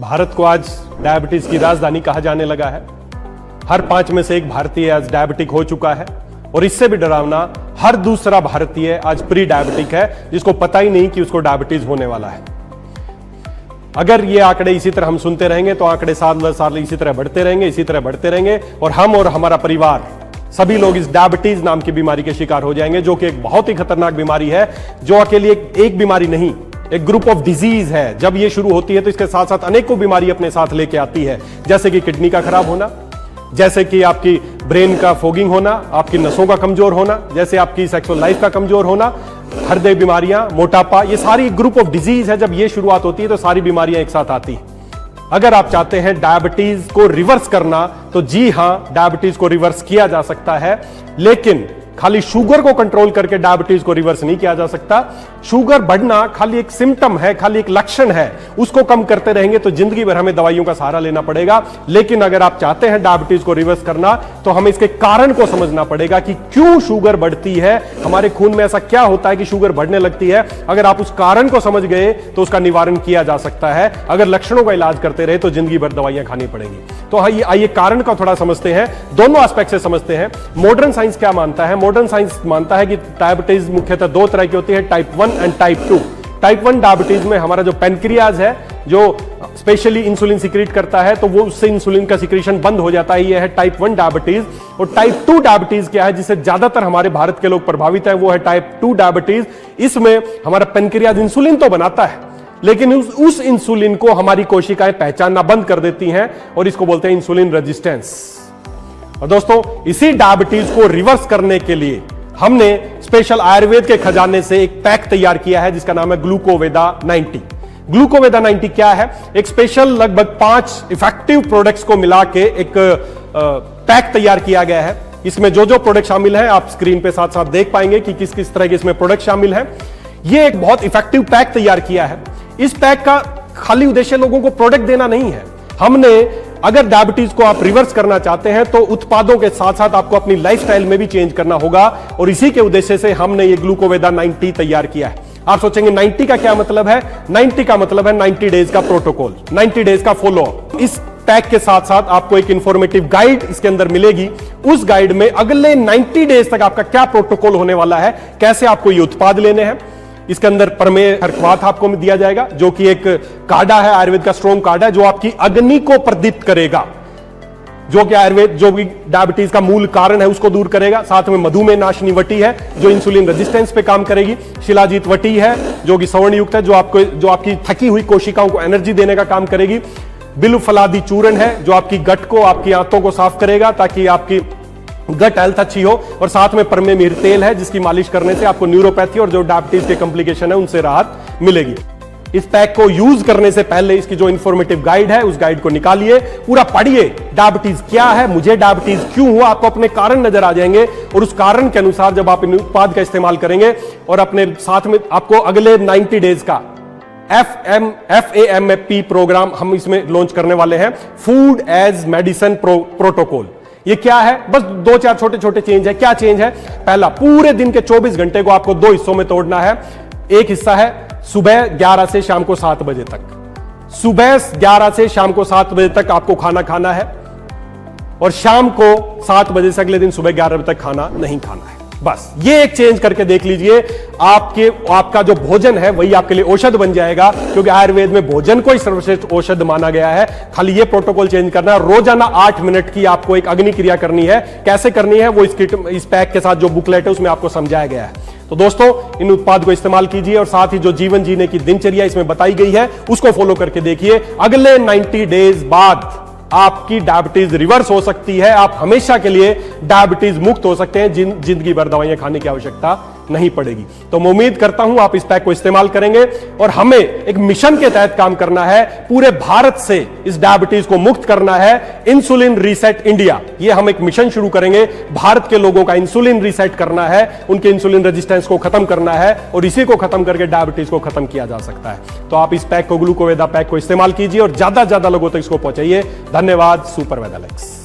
भारत को आज डायबिटीज की राजधानी कहा जाने लगा है। हर 5 में से एक भारतीय आज डायबिटिक हो चुका है और इससे भी डरावना हर दूसरा भारतीय आज प्री डायबिटिक है, जिसको पता ही नहीं कि उसको डायबिटीज होने वाला है। अगर ये आंकड़े इसी तरह हम सुनते रहेंगे तो आंकड़े साल साल इसी तरह बढ़ते रहेंगे और हम और हमारा परिवार सभी लोग इस डायबिटीज नाम की बीमारी के शिकार हो जाएंगे, जो कि एक बहुत ही खतरनाक बीमारी है, जो अकेली एक बीमारी नहीं, एक ग्रुप ऑफ डिजीज है। जब ये शुरू होती है तो इसके साथ साथ अनेकों बीमारी अपने साथ लेके आती है, जैसे कि किडनी का खराब होना, जैसे कि आपकी ब्रेन का फोगिंग होना, आपकी नसों का कमजोर होना, जैसे आपकी सेक्सुअल लाइफ का कमजोर होना, हृदय बीमारियां, मोटापा, ये सारी ग्रुप ऑफ डिजीज है। जब ये शुरुआत होती है तो सारी बीमारियां एक साथ आती हैं। अगर आप चाहते हैं डायबिटीज को रिवर्स करना तो जी हां, डायबिटीज को रिवर्स किया जा सकता है, लेकिन खाली शुगर को कंट्रोल करके डायबिटीज को रिवर्स नहीं किया जा सकता। शुगर बढ़ना खाली एक सिम्टम है, खाली एक लक्षण है, उसको कम करते रहेंगे तो जिंदगी भर हमें दवाइयों का सहारा लेना पड़ेगा। लेकिन अगर आप चाहते हैं डायबिटीज को रिवर्स करना तो हमें इसके कारण को समझना पड़ेगा कि क्यों शुगर बढ़ती है, हमारे खून में ऐसा क्या होता है कि शुगर बढ़ने लगती है। अगर आप उस कारण को समझ गए तो उसका निवारण किया जा सकता है। अगर लक्षणों का इलाज करते रहे तो जिंदगी भर दवाइयां खानी पड़ेंगी। तो आइए कारण का थोड़ा समझते हैं, दोनों एस्पेक्ट से समझते हैं। मॉडर्न साइंस क्या मानता है? मॉडर्न साइंस मानता है कि डायबिटीज मुख्यतः 2 तरह की होती है, type 1 and type 2। Type 1 diabetes में हमारा जो पेनक्रियाज है, जो स्पेशली इंसुलिन सिक्रीट करता है, तो वो उससे इंसुलिन का सिक्रीशन बंद हो जाता है, ये है टाइप 1 डायबिटीज। और टाइप 2 डायबिटीज क्या है, जिससे ज्यादातर हमारे भारत के लोग प्रभावित है, वो है टाइप 2 डायबिटीज। इसमें हमारा पेनक्रियाज इंसुलिन तो बनाता है, लेकिन उस इंसुलिन को हमारी कोशिकाएं पहचानना बंद कर देती हैं और इसको बोलते हैं इंसुलिन रेजिस्टेंस। और दोस्तों, इसी डायबिटीज को रिवर्स करने के लिए हमने स्पेशल आयुर्वेद के खजाने से एक पैक तैयार किया है, जिसका नाम है ग्लूकोवेदा 90। ग्लूकोवेदा 90 क्या है? एक स्पेशल लगभग 5 इफेक्टिव प्रोडक्ट्स को मिला के एक पैक तैयार किया गया है। इसमें जो जो प्रोडक्ट शामिल है आप स्क्रीन पे साथ साथ देख पाएंगे कि किस किस तरह के इसमें प्रोडक्ट शामिल है। ये एक बहुत इफेक्टिव पैक तैयार किया है। इस पैक का खाली उद्देश्य लोगों को प्रोडक्ट देना नहीं है। हमने अगर डायबिटीज को आप रिवर्स करना चाहते हैं तो उत्पादों के साथ साथ आपको अपनी लाइफस्टाइल में भी चेंज करना होगा, और इसी के उद्देश्य से हमने ये ग्लूकोवेदा 90 तैयार किया है। आप सोचेंगे 90 का क्या मतलब है? 90 का मतलब है 90 डेज का प्रोटोकॉल, 90 डेज का फॉलो अप। इस पैक के साथ साथ आपको एक इंफॉर्मेटिव गाइड इसके अंदर मिलेगी। उस गाइड में अगले 90 डेज तक आपका क्या प्रोटोकॉल होने वाला है, कैसे आपको ये उत्पाद लेने हैं। इसके अंदर प्रमेय हरख्वात आपको दिया जाएगा, जो कि एक काढ़ा है, आयुर्वेद का स्ट्रॉन्ग काढ़ा है, जो आपकी अग्नि को प्रदीप्त करेगा, जो कि आयुर्वेद जो भी डायबिटीज का मूल कारण है उसको दूर करेगा। साथ में मधुमेह नाशनी वटी है, जो इंसुलिन रेजिस्टेंस पे काम करेगी। शिलाजीत वटी है, जो कि सवर्ण युक्त है, जो आपकी थकी हुई कोशिकाओं को एनर्जी देने का काम करेगी। बिल्व फलादी चूर्ण है, जो आपकी गट को, आपकी आंतों को साफ करेगा ताकि आपकी गट हेल्थ अच्छी हो। और साथ में परमे मिहिर तेल है, जिसकी मालिश करने से आपको न्यूरोपैथी और जो डायबिटीज के कॉम्प्लिकेशन है उनसे राहत मिलेगी। इस पैक को यूज करने से पहले इसकी जो इंफॉर्मेटिव गाइड है उस गाइड को निकालिए, पूरा पढ़िए। डायबिटीज क्या है, मुझे डायबिटीज क्यों हुआ, आपको अपने कारण नजर आ जाएंगे, और उस कारण के अनुसार जब आप इन उत्पाद का इस्तेमाल करेंगे और अपने साथ में आपको अगले 90 डेज का FAMP प्रोग्राम हम इसमें लॉन्च करने वाले हैं, फूड एज मेडिसिन प्रोटोकॉल। ये क्या है? बस 2-4 छोटे छोटे चेंज है। क्या चेंज है? पहला, पूरे दिन के 24 घंटे को आपको 2 हिस्सों में तोड़ना है। एक हिस्सा है सुबह 11 से शाम को 7 बजे तक। सुबह 11 से शाम को 7 बजे तक आपको खाना खाना है, और शाम को 7 बजे से अगले दिन सुबह 11 बजे तक खाना नहीं खाना है। बस ये एक चेंज करके देख लीजिए, आपका जो भोजन है वही आपके लिए औषध बन जाएगा, क्योंकि आयुर्वेद में भोजन को ही सर्वश्रेष्ठ औषध माना गया है। खाली ये प्रोटोकॉल चेंज करना है। रोजाना 8 मिनट की आपको एक अग्नि क्रिया करनी है। कैसे करनी है वो इस पैक के साथ जो बुकलेट है उसमें आपको समझाया गया है। तो दोस्तों, इन उत्पाद को इस्तेमाल कीजिए और साथ ही जो जीवन जीने की दिनचर्या इसमें बताई गई है उसको फॉलो करके देखिए। अगले 90 डेज बाद आपकी डायबिटीज रिवर्स हो सकती है। आप हमेशा के लिए डायबिटीज मुक्त हो सकते हैं, जिंदगी भर दवाइयां खाने की आवश्यकता नहीं पड़ेगी। तो मैं उम्मीद करता हूं आप इस पैक को इस्तेमाल करेंगे, और हमें एक मिशन के तहत काम करना है। पूरे भारत से इस डायबिटीज को मुक्त करना है। इंसुलिन रीसेट इंडिया, ये हम एक मिशन शुरू करेंगे। भारत के लोगों का इंसुलिन रीसेट करना है, उनके इंसुलिन रेजिस्टेंस को खत्म करना है, और इसी को खत्म करके डायबिटीज को खत्म किया जा सकता है। तो आप इस पैक को, ग्लूकोवेदा पैक को इस्तेमाल कीजिए और ज्यादा से ज्यादा लोगों तक इसको पहुंचाइए। धन्यवाद। सुपर वेदालेक्स।